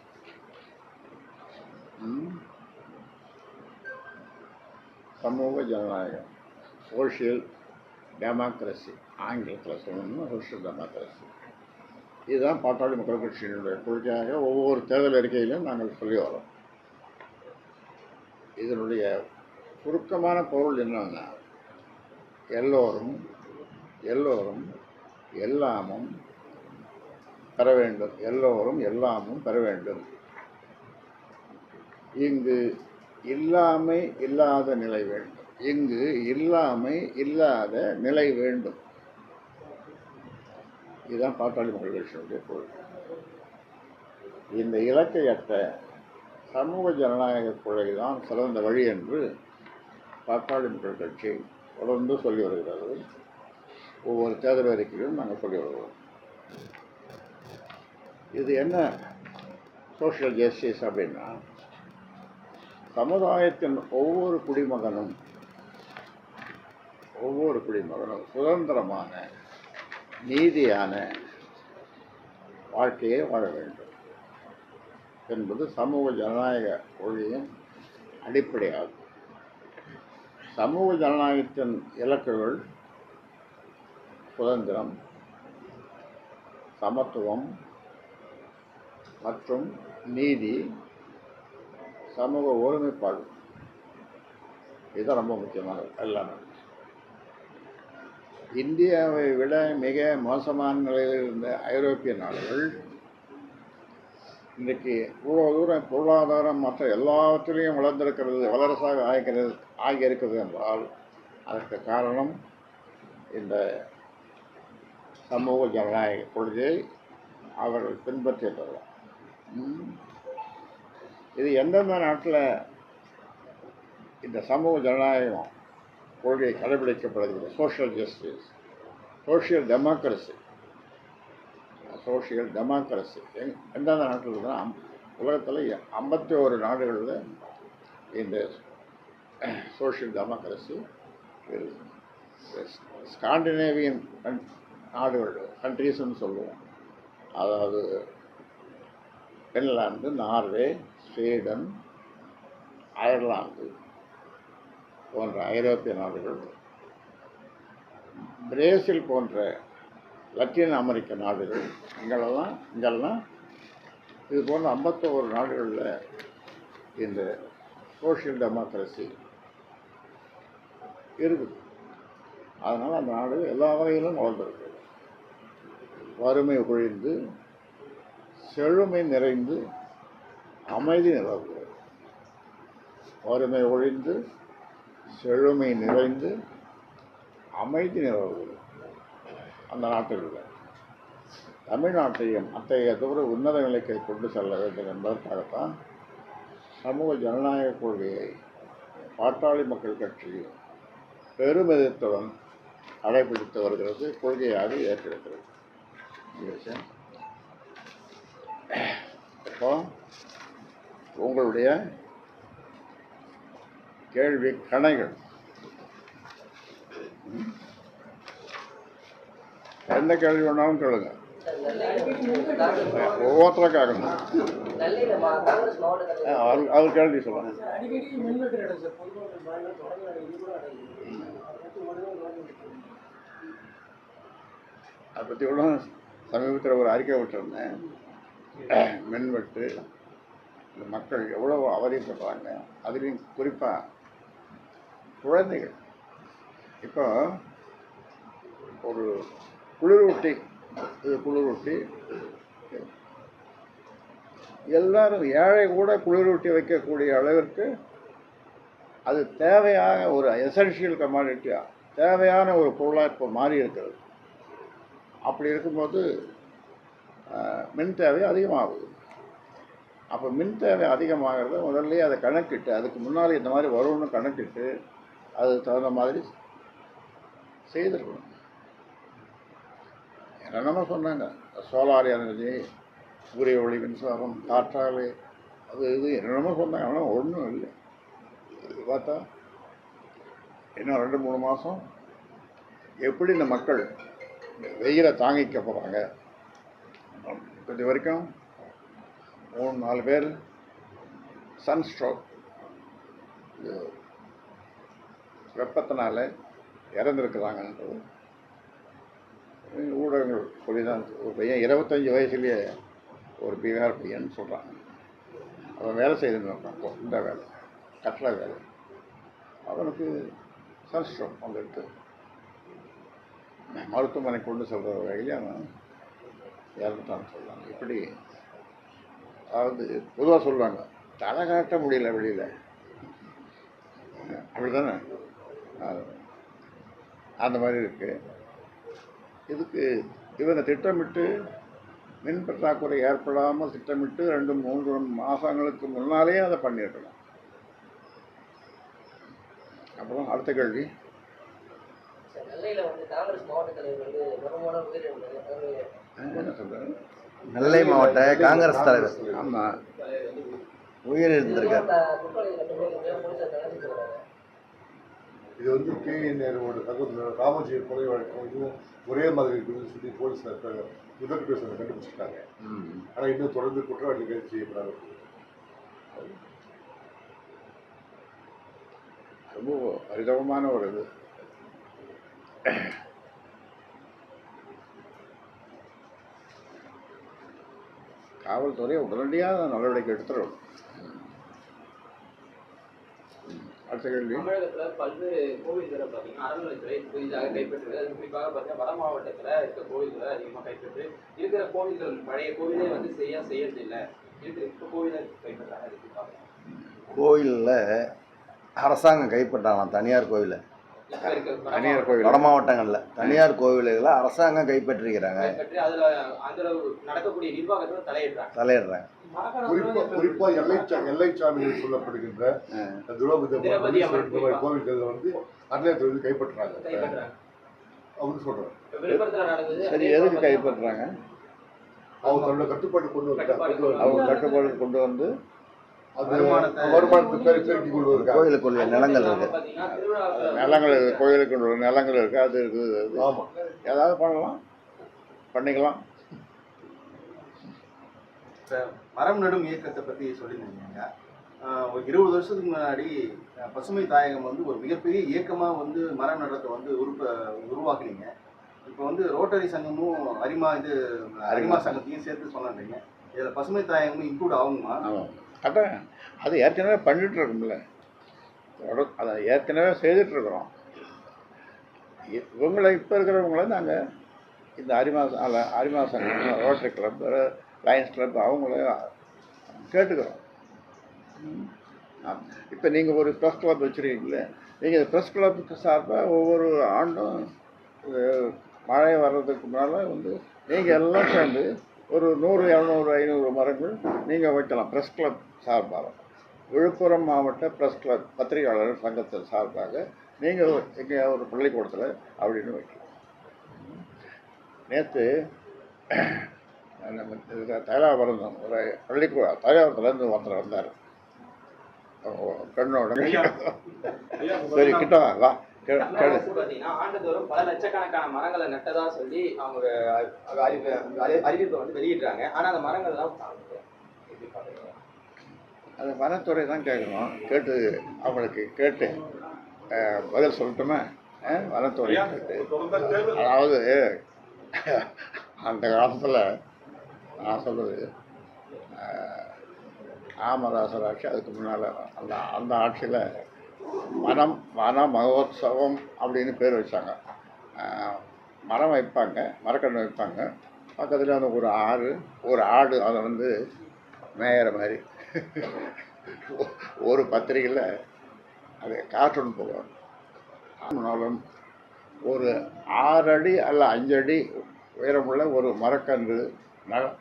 சமூக ஜனநாயகம், சோஷியல் டெமோக்ரஸி, ஆங்கிலத்தில் சொல்லணும்னா சோஷியல் டெமோக்ரஸி. இதுதான் பாட்டாளி மக்கள் கட்சியினுடைய கொள்கையாக ஒவ்வொரு தேர்தல் அறிக்கையிலும் நாங்கள் சொல்லி வரோம். இதனுடைய சுருக்கமான பொருள் என்னன்னா, எல்லோரும் எல்லோரும் எல்லாமும் பெற வேண்டும், எல்லோரும் எல்லாமும் பெற வேண்டும். இங்கு இல்லாமை இல்லாத நிலை வேண்டும், இங்கு இல்லாமை இல்லாத நிலை வேண்டும். இதுதான் பாட்டாளி மக்கள் கட்சியினுடைய கொள்கை. இந்த இலக்கை எட்ட சமூக ஜனநாயக கொள்கை தான் சிறந்த வழி என்று பாட்டாளி மக்கள் கட்சி தொடர்ந்து சொல்லி வருகிறது. ஒவ்வொரு தேர்தல் அறிக்கையிலும் நாங்கள் சொல்லி வருகிறோம். இது என்ன சோஷியல் ஜஸ்டிஸ் அப்படின்னா, சமுதாயத்தின் ஒவ்வொரு குடிமகனும் சுதந்திரமான நீதியான வாழ்க்கையை வாழ வேண்டும் என்பது சமூக ஜனநாயக கொள்கையின் அடிப்படையாகும். சமூக ஜனநாயகத்தின் இலக்குகள் சுதந்திரம், சமத்துவம் மற்றும் நீதி, சமூக ஒருமைப்பாடு. இதுதான் ரொம்ப முக்கியமானது. எல்லாமே இந்தியாவை விட மிக மோசமான நிலையில் இருந்த ஐரோப்பிய நாடுகள் இன்றைக்கு இவ்வளோ தூரம் பொருளாதாரம் மற்ற எல்லாவற்றிலையும் வளர்ந்திருக்கிறது, வல்லரசாக ஆகியிருக்கிறது என்றால் அதற்கு காரணம் இந்த சமூக ஜனநாயக கொள்கையை அவர்கள் பின்பற்றியது. இது எந்தெந்த நாட்டில் இந்த சமூக ஜனநாயகம் கொள்கை கடைபிடிக்கப்படுகிறது? சோஷியல் ஜஸ்டிஸ், சோஷியல் டெமோக்ரஸி எந்தெந்த நாட்டில் இருக்குன்னா, உலகத்தில் 51 நாடுகளில் இந்த சோஷியல் டெமோக்ரஸி இருக்குது. ஸ்காண்டினேவியன் நாடுகள், கண்ட்ரீஸ்ன்னு சொல்லுவோம். அதாவது பின்லாந்து, நார்வே, ஸ்வீடன், அயர்லாந்து போன்ற ஐரோப்பிய நாடுகள், பிரேசில் போன்ற லத்தீன் அமெரிக்க நாடுகள், இங்கெல்லாம் இது போன்ற 51 நாடுகளில் இந்த சோஷியல் டெமோக்ரஸி இருக்குது. அதனால் அந்த நாடு எல்லா வகையிலும் வளர்ந்துருக்கு. வறுமை ஒழிந்து செழுமை நிறைந்து அமைதி நிலவுகிறது. வறுமை ஒழிந்து செழுமை நிறைந்து அமைதி நிலவுகிறது அந்த நாட்டில். தமிழ்நாட்டையும் அத்தகைய தூர உன்னத நிலைக்கு கொண்டு செல்ல வேண்டும் என்பதற்காகத்தான் சமூக ஜனநாயக கொள்கையை பாட்டாளி மக்கள் கட்சி பெருமிதத்துடன் கடைபிடித்து வருகிறது, கொள்கையாக ஏற்றிருக்கிறது. இப்போ உங்களுடைய கேள்வி கணைகள் எந்த கேள்வி வேணாலும் கேளுங்க, ஒவ்வொருத்தருக்காக அவர் கேள்வி சொல்லுங்க. அதை பற்றி கூட சமீபத்தில் ஒரு அறிக்கை விட்டுருந்தேன். மின்வெட்டு இந்த மக்கள் எவ்வளோ அவதிப்படுறாங்க, அதுலேயும் குறிப்பாக குழந்தைகள். இப்போ ஒரு குளிரூட்டி எல்லாரும் ஏழை கூட குளிரூட்டி வைக்கக்கூடிய அளவிற்கு அது தேவையான ஒரு எசென்ஷியல் கமாடிட்டியாக தேவையான ஒரு பொருளாக இப்போ மாறி இருக்கிறது. அப்படி இருக்கும்போது மின் தேவை அதிகமாகுது. அப்போ மின் தேவை அதிகமாகிறது முதல்ல அதை கணக்கிட்டு, அதுக்கு முன்னால் இந்த மாதிரி வரும்னு கணக்கிட்டு அதுக்கு தகுந்த மாதிரி செய்திருக்கணும். என்னென்னமோ சொன்னாங்க, சோலார் எனர்ஜி, சூரிய ஒளி மின்சாரம், காற்றாலை, அது இது என்னென்னமோ சொன்னாங்க. ஆனால் ஒன்றும் இல்லை. இது பார்த்தா இன்னும் 2-3 மாதம் எப்படி இந்த மக்கள் வெயிலை தாங்கிக்க போகிறாங்க. இது வரைக்கும் 3-4 பேர் சன்ஸ்ட்ரோக் வெப்பத்தினால இறந்துருக்குறாங்கன்றது ஊடகங்கள் சொல்லி தான் ஒரு பையன் 25 வயசுலேயே ஒரு பீகார் பையன் சொல்கிறான். அவன் வேலை செய்துன்னு இருக்கான், இந்த வேலை கட்டளை வேலை. அவனுக்கு சன்ஸ்ட்ரோக் வந்துட்டு மருத்துவமனை கொண்டு செல்கிற வகையில் அவன் இறந்துட்டான்னு சொல்லுவாங்க. இப்படி அதாவது பொதுவாக சொல்லுவாங்க, தலை காட்ட முடியல வெளியில், அப்படி தானே அந்த மாதிரி இருக்குது. இதுக்கு இவங்க திட்டமிட்டு மின் பற்றாக்குறை ஏற்படாமல் திட்டமிட்டு 2-3 மாதங்களுக்கு முன்னாலே அதை பண்ணியிருக்கணும். அப்புறம் அடுத்த கேள்வி, என்ன சொல்கிறேன், நெல்லை மாவட்ட காங்கிரஸ் தலைவர் ஆமாம் உயிரிழந்திருக்கார். இது வந்து கேஎன் நேருவோட சகோதரர் ராமஜி கொலை வழக்கம் இதுவும் ஒரே மாதிரி இருக்குதுன்னு சொல்லி போலீஸார் முதல் பேசுறதை கண்டுபிடிச்சிட்டாங்க. ஆனால் இன்னும் தொடர்ந்து குற்றவாளி கைது செய்யப்படாது. ரொம்ப பரிதாபமான ஒரு இது. காவல்துறை உடனடியாக நடவடிக்கை எடுத்துடும். அடுத்த கேள்வி, தமிழகத்துல பல்வேறு கோவில்களை பார்த்தீங்கன்னா அறநிலைத்துறை புதிதாக கைப்பற்றுது. அது குறிப்பாக பார்த்தீங்கன்னா வட மாவட்டத்தில் இருக்க கோவில்களை அதிகமாக கைப்பற்று இருக்கிற கோவில்கள் பழைய கோவிலே வந்து செய்யறது இல்லை. இப்போ கோவிலை கைப்பற்றாங்க. கோயிலில் அரசாங்கம் கைப்பற்றாங்களாம் தனியார் கோவிலை. தனியார் கோவில் வட மாவட்டங்களில் தனியார் கோவில்களை அரசாங்கம் கைப்பற்றிக்கிறாங்க, கைப்பற்றி அதில் அந்த நடக்கக்கூடிய நிர்வாகத்தில் தலையிடுறாங்க. குறிப்பா எல்லைச்சாமிகள் சொல்லப்படுகின்ற திரௌபதி அம்மன் கோவில்கள் வந்து அறநிலையத்துறை கைப்பற்றுறாங்க அப்படின்னு சொல்றாங்க. விழுப்புரத்தில் நடக்குது. சரி, எதுக்கு கைப்பற்றுறாங்க? அவங்க தன்னோட கட்டுப்பாடு கொண்டு வந்து வருமானத்தை பெருக்கி கொள்வதற்காக கோயிலுக்குள்ள நிலங்கள் இருக்கு, நிலங்கள் இருக்குது, கோயிலுக்கு நிலங்கள் இருக்குது, அது இருக்குது. ஆமாம், ஏதாவது பண்ணிக்கலாம். இப்போ மரம் நடும் இயக்கத்தை பற்றி சொல்லியிருந்தீங்க. ஒரு 20 வருஷத்துக்கு முன்னாடி பசுமை தாயகம் வந்து ஒரு மிகப்பெரிய இயக்கமாக வந்து மரம் நடுறதை வந்து உருவாக்குனீங்க. இப்போ வந்து ரோட்டரி சங்கமும் அரிமா சங்கத்தையும் சேர்த்து சொன்னீங்க. இதில் பசுமை தாயகமும் இன்க்ளூட் ஆகுமா? ஆமாம், அதான் அது ஏற்கனவே பண்ணிட்டு இருக்கோம்ல, அதை ஏற்கனவே செய்துட்ருக்குறோம். இவங்களை இப்போ இருக்கிறவங்கள நாங்கள் இந்த அரிமா சங்கம், ரோட்டரி கிளப், லயன்ஸ் கிளப் அவங்கள கேட்டுக்கிறோம். இப்போ நீங்கள் ஒரு ப்ரெஸ் கிளப் வச்சுருக்கீங்களே, நீங்கள் ப்ரெஸ் கிளப்புக்கு சார்பாக ஒவ்வொரு ஆண்டும் மழை வர்றதுக்கு முன்னால் வந்து நீங்கள் எல்லாம் சேர்ந்து ஒரு 100, 200, 500 மரங்கள் நீங்கள் வைக்கலாம். ப்ரெஸ் கிளப் சார்பாக, விழுப்புரம் மாவட்ட ப்ரெஸ் கிளப் பத்திரிகையாளர் சங்கத்தின் சார்பாக நீங்கள் எங்கே ஒரு பள்ளிக்கூடத்தில் அப்படின்னு வைக்கலாம். நேற்று தைலாபுரம் ஒரு பள்ளிக்கூடம், தைலாபுரத்துலேருந்து ஒருத்தர் வந்தார் பெண்ணோட. சரி, கிட்ட வா. ஆண்டுதோறும் பல லட்சக்கணக்கான மரங்களை நட்டதா சொல்லி அவங்க அறிவிப்பை வந்து வெளியிடுறாங்க. ஆனா அந்த மரங்கள் எல்லாம் அது வனத்துறை தான் கேட்கணும். அவங்களுக்கு கேட்டு பதில் சொல்லட்டுமே. வனத்துறை கேட்டு, அதாவது அந்த காலத்தில் நான் சொல்கிறது ராமதாசர் ஆட்சி, அதுக்கு முன்னால் அந்த ஆட்சியில் வன மகோத்சவம் அப்படின்னு பேர் வச்சாங்க. மரம் வைப்பாங்க, மரக்கன்று வைப்பாங்க, பக்கத்தில் அந்த ஒரு ஆடு அதை வந்து மேயிற மாதிரி ஒரு பத்திரிகையில் அது கார்ட்டூன் போடுவாங்க. ஆனாலும் ஒரு 6 அடி அல்ல 5 அடி உயரமுள்ள ஒரு மரக்கன்று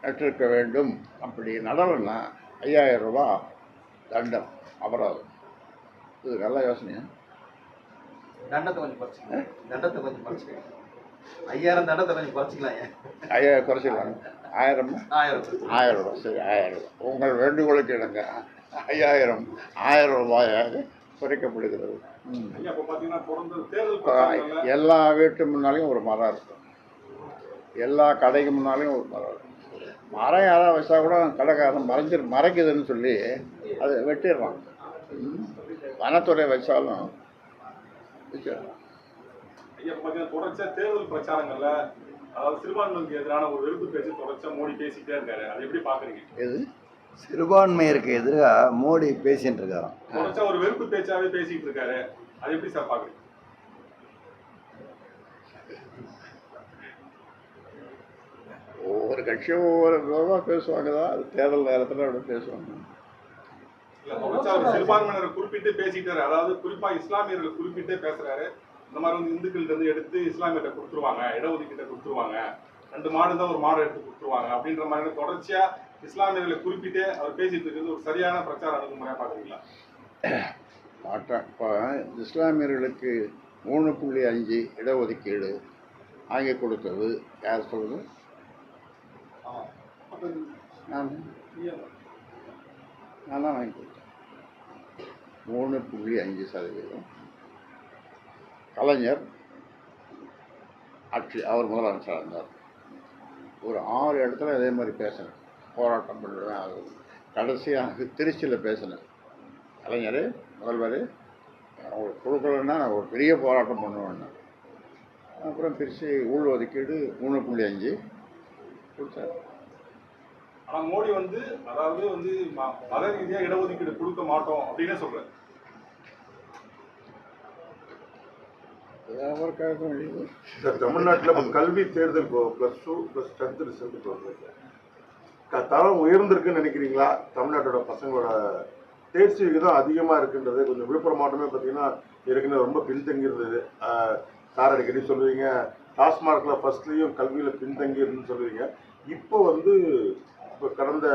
நட்டிருக்க வேண்டும். அப்படி நடலைன்னா 5000 ரூபா தண்டம், அபராதம். இது நல்ல யோசனையா? தண்டத்தை கொஞ்சம் குறைச்சிக்கலாம். 5000 தண்டத்தை கொஞ்சம் குறைச்சிக்கலாம். 5000 குறைச்சிக்கலாம். 1000 ரூபா. சரி, 1000 ரூபா. உங்கள் வேண்டுகோளுக்கு இணங்க 1000 ரூபாயாக குறைக்கப்படுகிறது. எல்லா வீட்டு முன்னாலேயும் ஒரு மரம் இருக்கும், எல்லா கடைக்கு முன்னாலேயும் ஒரு மரம் இருக்கும். மரம் யாராவது வச்சா கூட கடைக்காரன் மறைக்குதுன்னு சொல்லி அதை வெட்டிடுறான். வனத்துறை வச்சாலும் ஐயா பார்த்தீங்கன்னா தொடர்ச்சியாக தேர்தல் பிரச்சாரங்களில் அதாவது சிறுபான்மைக்கு எதிரான ஒரு வெறுப்பு பேச்சு தொடர்ச்சியா மோடி பேசிட்டே இருக்காரு. அதை எப்படி பாக்குறீங்க? எது சிறுபான்மையருக்கு எதிராக மோடி பேசிட்டு இருக்காராம். தொடர்ச்சியா ஒரு வெறுப்பு பேச்சாவே பேசிட்டு இருக்காரு. அதை எப்படி சார் பாக்குறீங்க? ஒவ்வொரு கட்சியும் ஒவ்வொரு விதமாக பேசுவாங்க தான். அது தேர்தல் நேரத்தில் அப்படி பேசுவாங்க. இல்ல, தொடர்ச்சியா ஒரு சிறுபான்மையினரை குறிப்பிட்டு பேசிட்டாரு. அதாவது குறிப்பா இஸ்லாமியர்களை குறிப்பிட்டே பேசுறாரு. இந்த மாதிரி வந்து இந்துக்கள்கிட்ட இருந்து எடுத்து இஸ்லாமியர்கிட்ட கொடுத்துருவாங்க, இடஒதுக்கீட்டை கொடுத்துருவாங்க, 2 மாடு தான் ஒரு மாடு எடுத்து கொடுத்துருவாங்க அப்படின்ற மாதிரி தொடர்ச்சியா இஸ்லாமியர்களை குறிப்பிட்டே அவர் பேசிட்டு இருக்கிறது ஒரு சரியான பிரச்சார அணுகுமுறையா பாக்குறீங்களா? மாற்றம் இப்போ இஸ்லாமியர்களுக்கு 3.5 இடஒதுக்கீடு வாங்கி கொடுத்தது யார் சொல்லுது? நான் தான் வாங்கி கொடுத்தேன். 3.5%. கலைஞர் ஆட்சி அவர் முதலமைச்சராக இருந்தார். ஒரு 6 இடத்துல இதே மாதிரி பேசினேன், போராட்டம் பண்ணுவேன். அது கடைசியாக திருச்சியில் பேசினேன். கலைஞர் முதல்வர் அவங்களுக்கு கொடுக்கலன்னா நான் ஒரு பெரிய போராட்டம் பண்ணுவேன்னு. அப்புறம் பிரித்து உள்ஒதுக்கீடு 3.5 கொடுத்தாரு. ஆனா மோடி வந்து அதாவது வந்து மத ரீதியா இடஒதுக்கீடு கொடுக்க மாட்டோம் அப்படின்னு சொல்றாரு. அவர் கேட்க வேண்டியது. சார், தமிழ்நாட்டில் கல்வி தேர்தல் +2 + 10th ரிசல்ட் வருது. தரம் உயர்ந்திருக்குன்னு நினைக்கிறீங்களா? தமிழ்நாட்டோட பசங்களோட தேர்ச்சி விகிதம் அதிகமாக இருக்குன்றது கொஞ்சம் விழுப்புரம் மாவட்டமே பார்த்தீங்கன்னா ஏற்கனவே ரொம்ப பின்தங்கி இருந்தது. சார் அடிக்கடி சொல்லுவீங்க டாஸ்மார்க்கில் ஃபர்ஸ்ட்லேயும் கல்வியில் பின்தங்கி இருந்துன்னு சொல்லுவீங்க. இப்போ கடந்த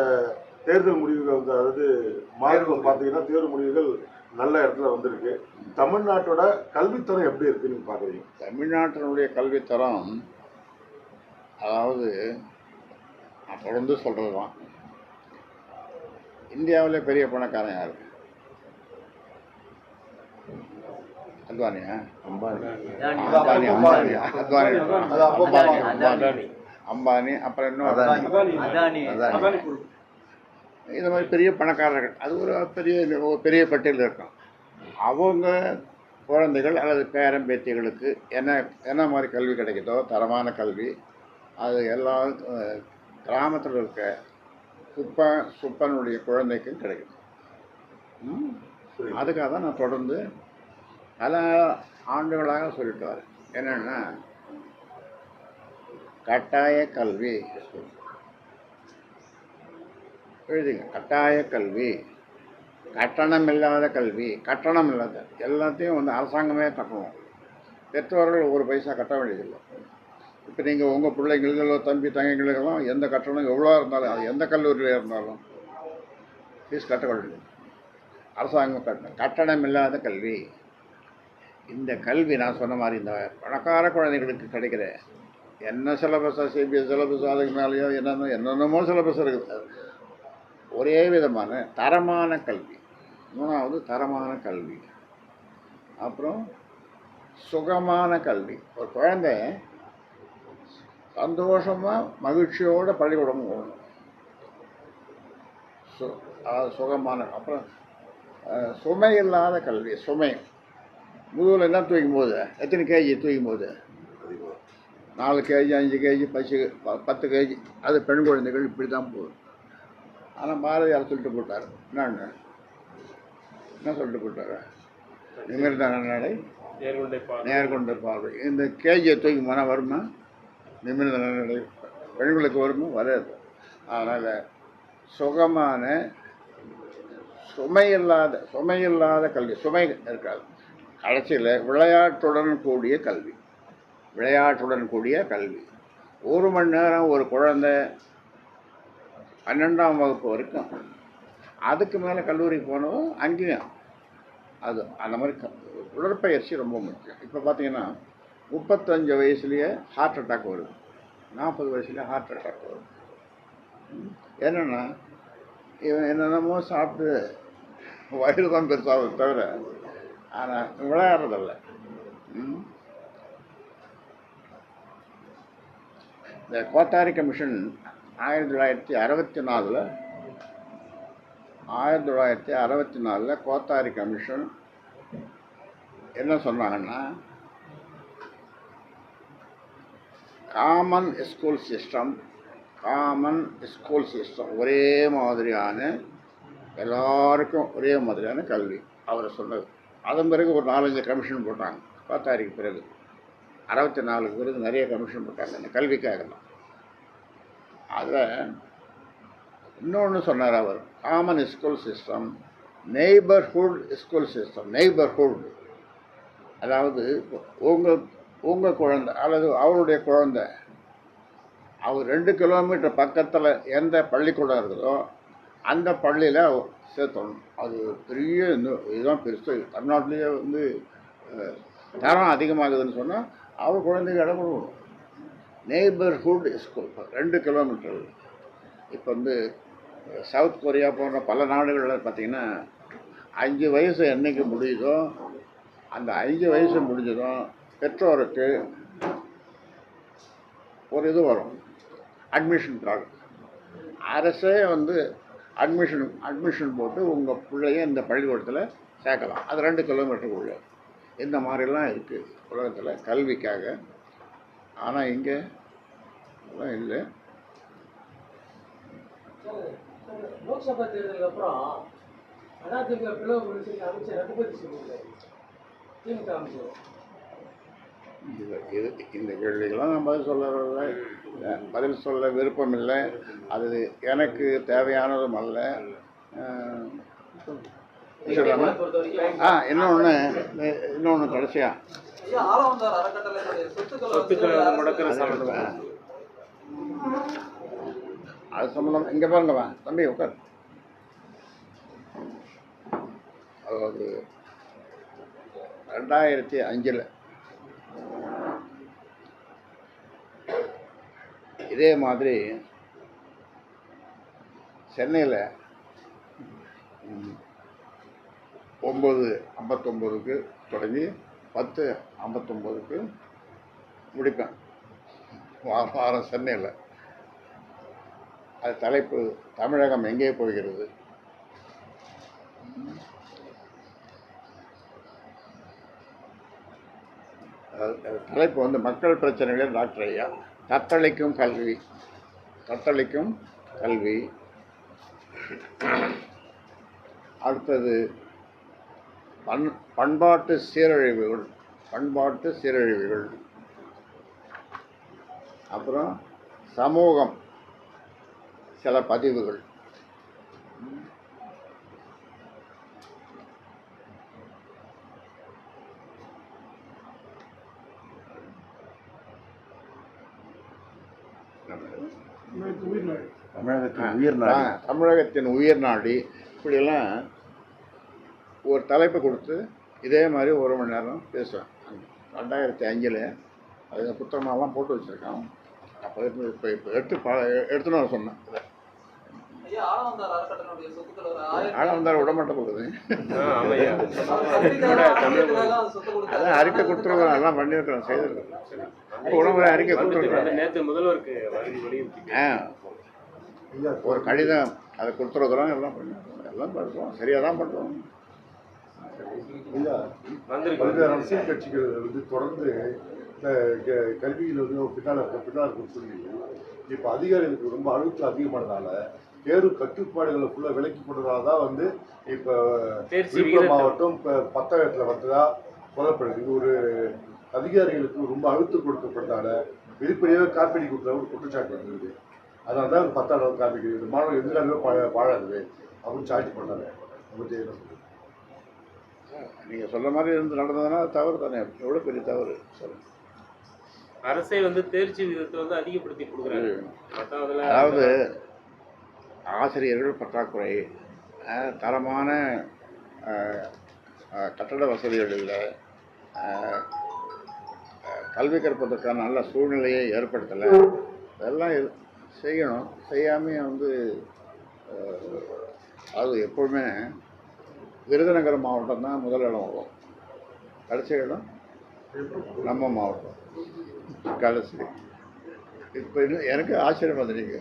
தேர்தல் முடிவுகள் வந்து அதாவது மார்க் பார்த்தீங்கன்னா தேர்வு முடிவுகள் நல்ல இடத்துல வந்திருக்கு. தமிழ்நாட்டோட கல்வித்தரம் எப்படி இருக்குன்னு நீங்கள் பார்க்குறீங்க? தமிழ்நாட்டினுடைய கல்வித்தரம் அதாவது நான் தொடர்ந்து சொல்கிறது தான். இந்தியாவிலே பெரிய பணக்காரன் யார்? அத்வானியா? அம்பானி, அப்புறம் இன்னும் இந்த மாதிரி பெரிய பணக்காரர்கள். அது ஒரு பெரிய பட்டியல் இருக்கும். அவங்க குழந்தைகள் அல்லது பேரன் பேத்திகளுக்கு என்ன மாதிரி கல்வி கிடைக்குதோ, தரமான கல்வி, அது எல்லா கிராமத்தில் இருக்க சுப்பனுடைய குழந்தைக்கும் கிடைக்கும். அதுக்காக தான் நான் தொடர்ந்து பல ஆண்டுகளாக சொல்லிட்டு வரேன். என்னென்னா கட்டாய கல்வி எழுதுங்க. கட்டாய கல்வி, கட்டணம் இல்லாத கல்வி. கட்டணம் இல்லாத எல்லாத்தையும் வந்து அரசாங்கமே கட்டணும். பெற்றோர்கள் ஒரு பைசா கட்ட வேண்டியதில்லை. இப்போ நீங்கள் உங்கள் பிள்ளைங்களுக்கோ தம்பி தங்கைகளுக்கெல்லாம் எந்த கட்டணம் எவ்வளோ இருந்தாலும், அது எந்த கல்லூரியில் இருந்தாலும் ஃபீஸ் கட்ட வேண்டியது அரசாங்கம் கட்டணும். கட்டணம் இல்லாத கல்வி. இந்த கல்வி நான் சொன்ன மாதிரி இந்த பணக்கார குழந்தைகளுக்கு கிடைக்கிற என்ன சிலபஸாக சிபிஎஸ் சிலபஸ் அதுக்கு மேலேயோ என்னென்னமோ சிலபஸ் இருக்குது. ஒரே விதமான தரமான கல்வி. 3வது தரமான கல்வி. அப்புறம் சுகமான கல்வி. ஒரு குழந்தை சந்தோஷமாக மகிழ்ச்சியோடு பள்ளிக்கூடம் போகணும். சுகமான. அப்புறம் சுமை இல்லாத கல்வி. சுமை முதுகில் என்ன தூக்கும் போது எத்தனை கேஜி தூக்கும் போது 4 கேஜி 5 கேஜி 10 கேஜி அது பெண் குழந்தைகள் இப்படி தான் போகுது. ஆனால் பாரதியார் சொல்லிட்டு போட்டார். என்ன சொல்லிட்டு போட்டார்? நிமிர்ந்த நடை நேர்கொண்ட பார்வை. இந்த கேஜியை தூக்கி போனால் வருமா? நிமிர்ந்த நடை பெண்களுக்கு வருமா? வராது. அதனால் சுகமான சுமையில்லாத கல்வி. சுமை இருக்காது. கடைசியில் விளையாட்டுடன் கூடிய கல்வி. ஒரு மணி நேரம் ஒரு குழந்தை 12ஆம் வகுப்பு வரைக்கும், அதுக்கு மேலே கல்லூரிக்கு போனதும் அங்கேயும் அது அந்த மாதிரி உடற்பயிற்சி ரொம்ப முக்கியம். இப்போ பார்த்தீங்கன்னா 35 வயசுலேயே ஹார்ட் அட்டாக் வருது, 40 வயசுலேயே ஹார்ட் அட்டாக் வருது. என்னென்னா இவன் என்னென்னமோ சாப்பிட்டு வயிறு தான் பெருசாக தவிர ஆனால் விளையாடுறதில்ல. இந்த கோத்தாரி கமிஷன் 1964 கோத்தாரி கமிஷன் என்ன சொன்னாங்கன்னா, காமன் ஸ்கூல் சிஸ்டம் ஒரே மாதிரியான எல்லாருக்கும் ஒரே மாதிரியான கல்வி அவர் சொன்னது. அதன் பிறகு ஒரு 4-5 கமிஷன் போட்டாங்க. 10 பிறகு 64 பிறகு நிறைய கமிஷன் போட்டாங்க இந்த கல்விக்காக தான். அதில் இன்னொன்று சொன்னார் அவர், common school system, neighbourhood school system. Neighbourhood அதாவது உங்கள் குழந்தை அல்லது அவருடைய குழந்தை அவர் 2 கிலோமீட்டர் பக்கத்தில் எந்த பள்ளிக்கூடம் இருக்குதோ அந்த பள்ளியில் சேர்த்தணும். அது பெரிய இதுதான் பெருசு. தமிழ்நாட்டிலேயே வந்து தரம் அதிகமாகுதுன்னு சொன்னால் அவர் குழந்தைக்கு இடம் கொடுக்கணும். Neighbourhood school 2 kilometre. இப்போ வந்து சவுத் கொரியா போன்ற பல நாடுகளில் பார்த்திங்கன்னா 5 வயசு என்றைக்கு முடியுதோ அந்த 5 வயசு முடிஞ்சதும் பெற்றோருக்கு ஒரு இது வரும், அட்மிஷனுக்காக. அரசே வந்து அட்மிஷன் போட்டு உங்கள் பிள்ளைய இந்த பள்ளிக்கூடத்தில் சேர்க்கலாம். அது 2 கிலோமீட்டருக்குள்ள. இந்த மாதிரிலாம் இருக்குது உலகத்தில் கல்விக்காக. ஆனால் இங்கே அதெல்லாம் இல்லை. லோக்சபா தேர்தலுக்கு அப்புறம் அதிமுக பிளவு முடிச்சு அமைச்சர் ரகுபதி சொல்லியிருக்காரு, திமுக அமைச்சர். இந்த கேள்விகள்லாம் நான் பதில் சொல்ல விருப்பம் இல்லை. அது எனக்கு தேவையானதும் அல்ல. இன்னொன்று கடைசியாக அது சம்பந்தம் இங்கே பாருங்கம்மா தம்பி உட்கார். அதாவது 2005 இதே மாதிரி சென்னையில் 9:59 தொடங்கி 10:59 முடிப்பேன் வாரம் சென்னையில். அது தலைப்பு தமிழகம் எங்கே போகிறது. தலைப்பு வந்து மக்கள் பிரச்சனைகளில் டாக்டர் ஐயா. தத்தளிக்கும் கல்வி. அடுத்தது பண்பாட்டு சீரழிவுகள். அப்புறம் சமூகம் சில பதிவுகள். தமிழகத்தின் உயிர் நாடி. இப்படியெல்லாம் ஒரு தலைப்பு கொடுத்து இதே மாதிரி 1 மணி நேரம் பேசுவேன். 2005 அது புத்தகமெல்லாம் போட்டு வச்சுருக்கான். அப்போ இப்போ எடுத்துன்னு வர சொன்னேன். ஆளவந்தார் விடமாட்ட போகுது. அதான் அறிக்கை கொடுத்துருக்குறோம், எல்லாம் பண்ணியிருக்கிறோம், செய்திருக்கிறோம். உடம்புல அறிக்கை கொடுத்துருக்குறோம். நேற்று முதல்வருக்கு ஒரு கடிதம் அதை கொடுத்துருக்குறோம், எல்லாம் பண்ணியிருக்கிறோம், எல்லாம் பண்ணுறோம், சரியாக தான் பண்ணுறோம். பல்வேறு அரசியல் கட்சிகள் வந்து தொடர்ந்து கல்வியில் வந்து பின்னால் சொல்லி இப்போ அதிகாரிகளுக்கு ரொம்ப அழுத்தம் அதிகமானதால தேர்வு கட்டுப்பாடுகளை ஃபுல்லாக விலக்கி போட்டதால தான் வந்து இப்போ விழுப்புரம் மாவட்டம் இப்போ 10ஆயிரத்தில் வந்ததா சொல்லப்படுது. இது ஒரு அதிகாரிகளுக்கு ரொம்ப அழுத்தம் கொடுக்கப்பட்டதால வெளிப்படையாக காப்பீடு கொடுத்த ஒரு குற்றச்சாட்டு வந்தது. அதனால தான் 10ஆம் காப்பீடு மாணவர்கள் எதிராகவே வாழாது அப்படின்னு சார்ஜ் பண்ணாங்க. உங்களுக்கு என்ன சொல்லுங்கள்? நீங்கள் சொல்ல மாதிரி இருந்து நடந்ததுன்னா தவறு தானே. எவ்வளோ பெரிய தவறு சொல்லுங்கள். அரசை வந்து தேர்ச்சி விகிதத்தை வந்து அதிகப்படுத்தி கொடுக்குறாங்க. அதாவது ஆசிரியர்கள் பற்றாக்குறை, தரமான கட்டட வசதிகள் இல்லை, கல்வி கற்பதற்கான நல்ல சூழ்நிலையை ஏற்படுத்தலை. இதெல்லாம் செய்யணும். செய்யாமல் வந்து அது எப்போவுமே விருதுநகர் மாவட்டம் தான் முதல் இடம் வரும். கடைசி இடம் நம்ம மாவட்டம் கடைசி. இப்போ இன்னும் எனக்கு ஆச்சரியம் வந்துடுங்க.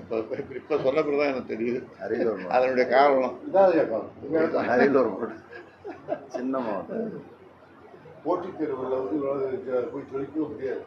இப்போ சொன்ன பிறகு தான் எனக்கு தெரியுது அதனுடைய காரணம். அரியலூர் சின்ன மாவட்டம். போட்டித் தேர்வில் வந்து போய் சொல்லிக்க முடியாது.